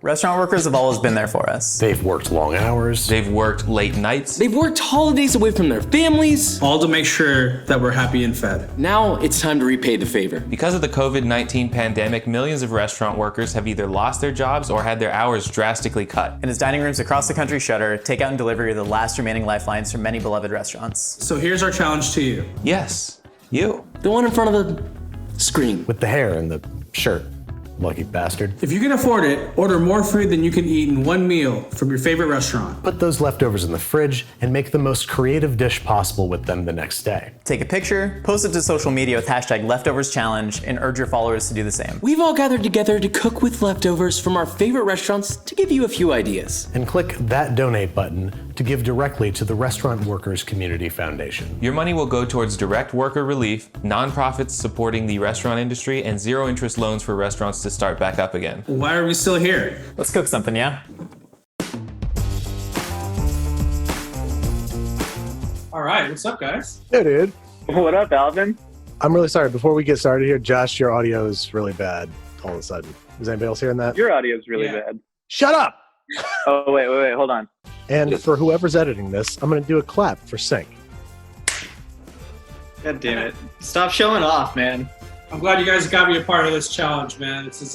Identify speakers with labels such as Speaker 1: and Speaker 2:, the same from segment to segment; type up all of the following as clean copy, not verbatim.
Speaker 1: Restaurant workers have always been there for us.
Speaker 2: They've worked long hours.
Speaker 3: They've worked late nights.
Speaker 4: They've worked holidays away from their families.
Speaker 5: All to make sure that we're happy and fed.
Speaker 4: Now it's time to repay the favor.
Speaker 3: Because of the COVID-19 pandemic, millions of restaurant workers have either lost their jobs or had their hours drastically cut.
Speaker 1: And as dining rooms across the country shutter, takeout and delivery are the last remaining lifelines for many beloved restaurants.
Speaker 5: So here's our challenge to you.
Speaker 3: Yes, you.
Speaker 4: The one in front of the screen.
Speaker 2: With the hair and the shirt. Lucky bastard.
Speaker 5: If you can afford it, order more food than you can eat in one meal from your favorite restaurant.
Speaker 2: Put those leftovers in the fridge and make the most creative dish possible with them the next day.
Speaker 1: Take a picture, post it to social media with hashtag #LeftoversChallenge, and urge your followers to do the same.
Speaker 4: We've all gathered together to cook with leftovers from our favorite restaurants to give you a few ideas.
Speaker 2: And click that donate button to give directly to the Restaurant Workers Community Foundation.
Speaker 3: Your money will go towards direct worker relief, nonprofits supporting the restaurant industry, and zero interest loans for restaurants to start back up again.
Speaker 5: Why are we still here?
Speaker 1: Let's cook something, yeah?
Speaker 5: All right, what's up, guys?
Speaker 6: Hey, dude.
Speaker 7: What up, Alvin?
Speaker 6: I'm really sorry. Before we get started here, Josh, your audio is really bad all of a sudden. Is anybody else hearing that?
Speaker 7: Your audio is really
Speaker 5: Yeah.
Speaker 7: bad.
Speaker 6: Shut up!
Speaker 7: Oh, wait, hold on.
Speaker 6: And for whoever's editing this, I'm going to do a clap for sync.
Speaker 8: God damn it. Stop showing off, man.
Speaker 5: I'm glad you guys got me a part of this challenge, man. This is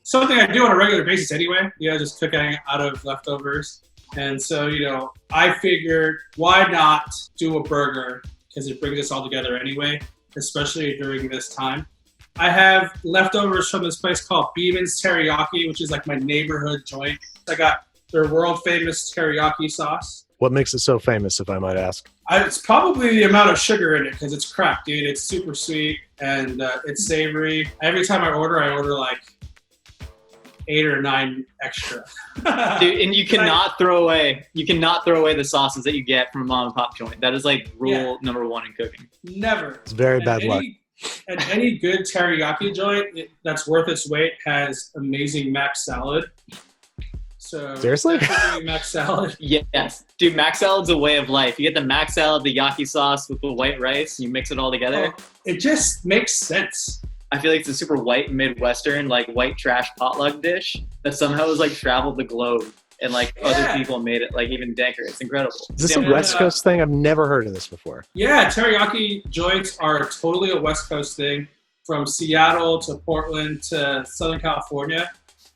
Speaker 5: something I do on a regular basis anyway. Just cooking out of leftovers. And so, I figured why not do a burger, because it brings us all together anyway, especially during this time. I have leftovers from this place called Beeman's Teriyaki, which is like my neighborhood joint. I got their world famous teriyaki sauce.
Speaker 6: What makes it so famous, if I might ask?
Speaker 5: It's probably the amount of sugar in it, because it's crap, dude. It's super sweet and it's savory. Every time I order like 8 or 9 extra.
Speaker 8: Dude, and you cannot throw away the sauces that you get from a mom and pop joint. That is like rule number 1 in cooking.
Speaker 5: Never.
Speaker 6: It's very bad luck.
Speaker 5: And any good teriyaki joint that's worth its weight has amazing mac salad. So
Speaker 6: seriously?
Speaker 5: Mac salad.
Speaker 8: Yes. Dude, mac salad's a way of life. You get the mac salad, the yaki sauce with the white rice, you mix it all together.
Speaker 5: Oh, it just makes sense.
Speaker 8: I feel like it's a super white Midwestern, like white trash potluck dish that somehow has like traveled the globe and like other people made it like even danker. It's incredible.
Speaker 6: Is this a West Coast thing? I've never heard of this before.
Speaker 5: Yeah, teriyaki joints are totally a West Coast thing. From Seattle to Portland to Southern California.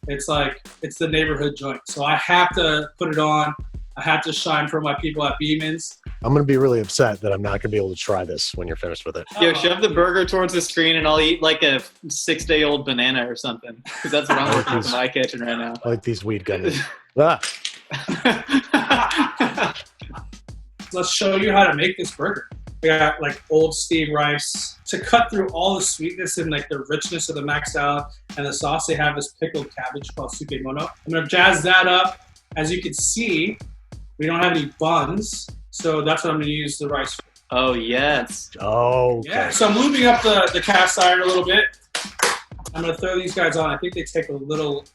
Speaker 5: It's the neighborhood joint. So I have to put it on. I have to shine for my people at Beeman's.
Speaker 6: I'm going to be really upset that I'm not going to be able to try this when you're finished with it.
Speaker 8: Yo, shove the burger towards the screen and I'll eat like a 6-day-old banana or something. Because that's what I'm working with in my kitchen right now.
Speaker 6: I like these weed gummies. Ah.
Speaker 5: Let's show you how to make this burger. We got like old steamed rice. To cut through all the sweetness and like the richness of the mac salad and the sauce, they have this pickled cabbage called sukemono. I'm gonna jazz that up. As you can see, we don't have any buns, so that's what I'm gonna use the rice for.
Speaker 8: Oh, yes.
Speaker 6: Oh, okay.
Speaker 5: Yeah, so I'm lubing up the cast iron a little bit. I'm gonna throw these guys on. I think they take a little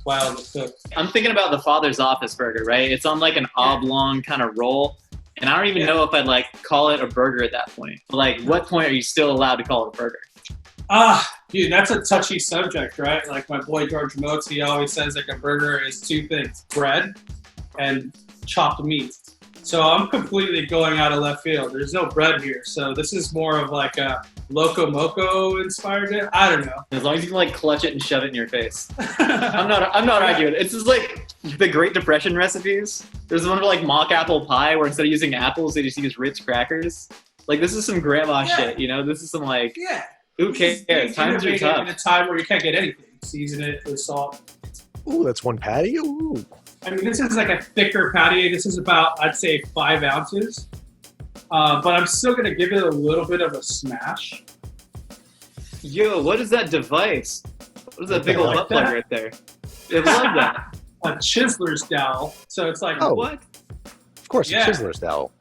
Speaker 5: while to cook.
Speaker 8: I'm thinking about the Father's Office burger, right? It's on like an oblong kind of roll. And I don't even know if I'd like call it a burger at that point. Like, what point are you still allowed to call it a burger?
Speaker 5: Dude, that's a touchy subject, right? Like my boy George Motes, he always says like a burger is 2 things, bread and chopped meat. So I'm completely going out of left field. There's no bread here. So this is more of like a Loco Moco inspired it. I don't know.
Speaker 8: As long as you can like clutch it and shove it in your face. I'm not arguing. It's just like the Great Depression recipes. There's one for like mock apple pie where instead of using apples, they just use Ritz crackers. Like this is some grandma shit, This is some like, who cares? Times are tough.
Speaker 5: In a time where you can't get anything. Season it with salt.
Speaker 6: Ooh, that's one patty. Ooh.
Speaker 5: I mean, this is like a thicker patty. This is about, I'd say, 5 ounces. But I'm still going to give it a little bit of a smash.
Speaker 8: Yo, what is that device? What is that big old butt plug right there? I love that.
Speaker 5: A chiseler's dowel. So it's like,
Speaker 8: what?
Speaker 6: Of course, a chiseler's dowel.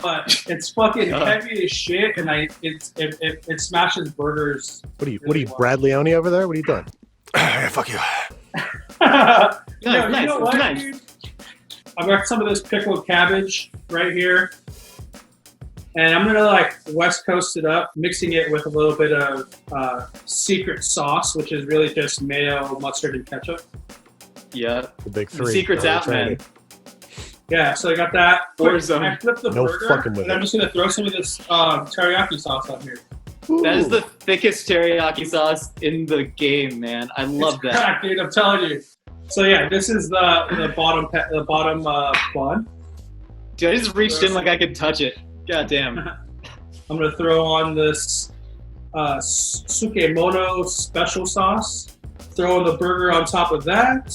Speaker 5: But it's fucking heavy as shit, and it smashes burgers.
Speaker 6: What are you, Brad Leone over there? What are you doing?
Speaker 2: Yeah, fuck you.
Speaker 5: You know what, dude? I've got some of this pickled cabbage right here. And I'm gonna like West Coast it up, mixing it with a little bit of secret sauce, which is really just mayo, mustard, and ketchup.
Speaker 8: Yeah.
Speaker 6: The big
Speaker 8: The
Speaker 6: three.
Speaker 8: secret's out, man.
Speaker 5: Yeah, so I got that.
Speaker 8: Warzone.
Speaker 5: I flipped the
Speaker 6: No
Speaker 5: burger,
Speaker 6: fucking with
Speaker 5: and I'm
Speaker 6: it.
Speaker 5: just gonna throw some of this teriyaki sauce on here.
Speaker 8: That is
Speaker 6: Ooh.
Speaker 8: the thickest teriyaki sauce in the game, man. I love that.
Speaker 5: Crack, dude, I'm telling you. So yeah, this is the bottom bun.
Speaker 8: Dude, I just reached in like I could touch it. God damn.
Speaker 5: I'm gonna throw on this sukemono special sauce. Throw in the burger on top of that.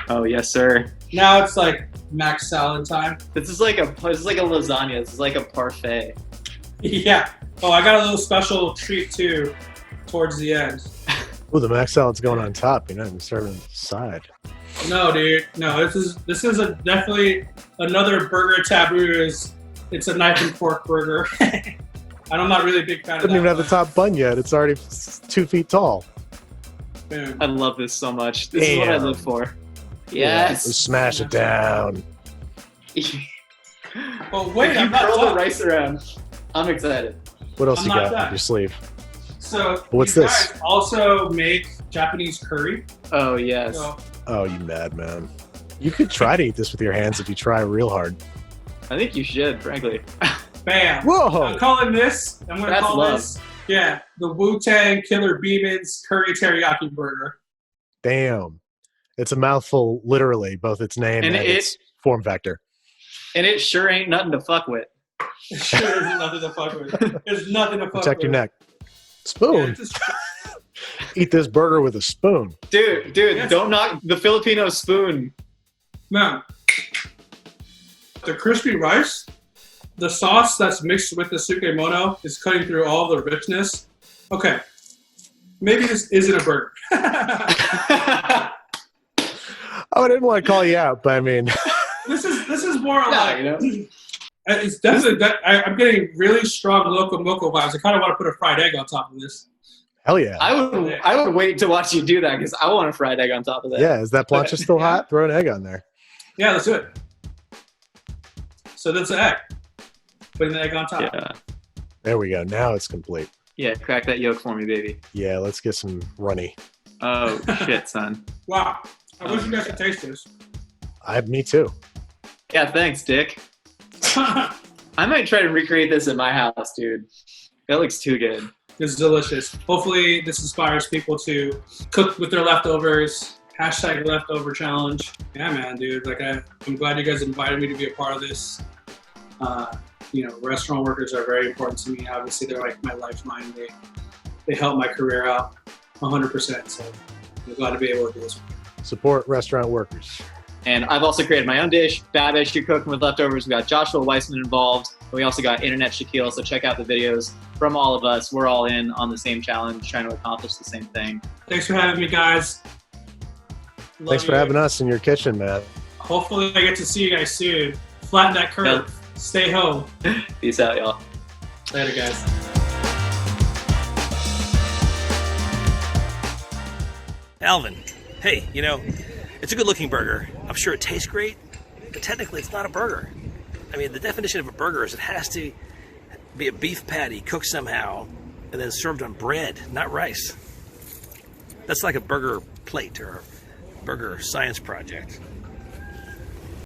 Speaker 8: Oh yes, sir.
Speaker 5: Now it's like max salad time.
Speaker 8: This is like a lasagna. This is like a parfait.
Speaker 5: Yeah. Oh, I got a little special treat too, towards the end.
Speaker 6: Ooh, the mac salad's going on top. You're not even serving the side.
Speaker 5: No, dude. No, this is definitely another burger taboo. It's a knife and fork burger. And I'm not really a big fan of
Speaker 6: Doesn't
Speaker 5: that.
Speaker 6: even have the top bun yet. It's already 2 feet tall.
Speaker 5: Boom.
Speaker 8: I love this so much. This is what I
Speaker 6: Damn.
Speaker 8: live for.
Speaker 6: Yeah,
Speaker 8: Yes.
Speaker 6: smash it down.
Speaker 5: Oh wait,
Speaker 8: If you
Speaker 5: I'm not
Speaker 8: curl the
Speaker 5: done.
Speaker 8: rice around, I'm excited.
Speaker 6: What else
Speaker 5: I'm
Speaker 6: you
Speaker 5: not
Speaker 6: got
Speaker 5: done.
Speaker 6: up your sleeve?
Speaker 5: So
Speaker 6: What's
Speaker 5: you
Speaker 6: this?
Speaker 5: guys also make Japanese curry.
Speaker 8: Oh yes.
Speaker 5: So
Speaker 6: Oh, you madman. You could try to eat this with your hands if you try real hard.
Speaker 8: I think you should, frankly.
Speaker 5: bam.
Speaker 6: Whoa!
Speaker 5: I'm calling this. I'm gonna
Speaker 8: That's
Speaker 5: call
Speaker 8: love.
Speaker 5: this. Yeah, the Wu-Tang Killer Beeman's Curry Teriyaki Burger.
Speaker 6: Damn. It's a mouthful, literally, both its name
Speaker 8: And
Speaker 6: and its form factor.
Speaker 8: And it sure ain't nothing to fuck with.
Speaker 5: It sure is nothing to fuck with. There's nothing to fuck with.
Speaker 6: Protect your neck.
Speaker 5: Yeah,
Speaker 6: Spoon.
Speaker 5: it's just-
Speaker 6: Eat this burger with a spoon.
Speaker 8: Dude,
Speaker 5: Yes.
Speaker 8: don't knock the Filipino spoon.
Speaker 5: Man, the crispy rice, the sauce that's mixed with the sukemono is cutting through all the richness. Okay, maybe this isn't a burger.
Speaker 6: Oh, I didn't want to call you out, but I mean,
Speaker 5: This is more
Speaker 8: Yeah,
Speaker 5: like
Speaker 8: you know.
Speaker 5: it's definitely. I'm getting really strong loco moco vibes. I kind of want to put a fried egg on top of this.
Speaker 6: hell yeah.
Speaker 8: I would wait to watch you do that because I want a fried egg on top of that.
Speaker 6: Yeah, is that plancha still hot? Throw an egg on there.
Speaker 5: Yeah, let's do it. So that's the egg. Putting the egg on top.
Speaker 8: Yeah.
Speaker 6: There we go. Now it's complete.
Speaker 8: Yeah, crack that yolk for me, baby.
Speaker 6: Yeah, let's get some runny.
Speaker 8: Oh shit, son.
Speaker 5: Wow. I wish you guys could taste this.
Speaker 6: Me too.
Speaker 8: Yeah, thanks, Dick. I might try to recreate this at my house, dude. That looks too good.
Speaker 5: This is delicious. Hopefully this inspires people to cook with their leftovers. Hashtag leftover challenge. Yeah, man, dude. Like I'm glad you guys invited me to be a part of this. Restaurant workers are very important to me. Obviously, they're like my lifeline. They help my career out 100%. So I'm glad to be able to do this.
Speaker 6: Support restaurant workers.
Speaker 8: And I've also created my own dish, Babish. You're cooking with leftovers. We got Joshua Weissman involved. And we also got Internet Shaquille. So check out the videos from all of us. We're all in on the same challenge, trying to accomplish the same thing.
Speaker 5: Thanks for having me, guys.
Speaker 6: Thanks for having us in your kitchen, man.
Speaker 5: Hopefully I get to see you guys soon. Flatten that curve.
Speaker 8: Yep.
Speaker 5: Stay home.
Speaker 8: Peace out, y'all.
Speaker 5: Later, guys.
Speaker 9: Alvin, hey, it's a good looking burger. I'm sure it tastes great, but technically it's not a burger. I mean, the definition of a burger is it has to be a beef patty cooked somehow and then served on bread, not rice. That's like a burger plate or a burger science project.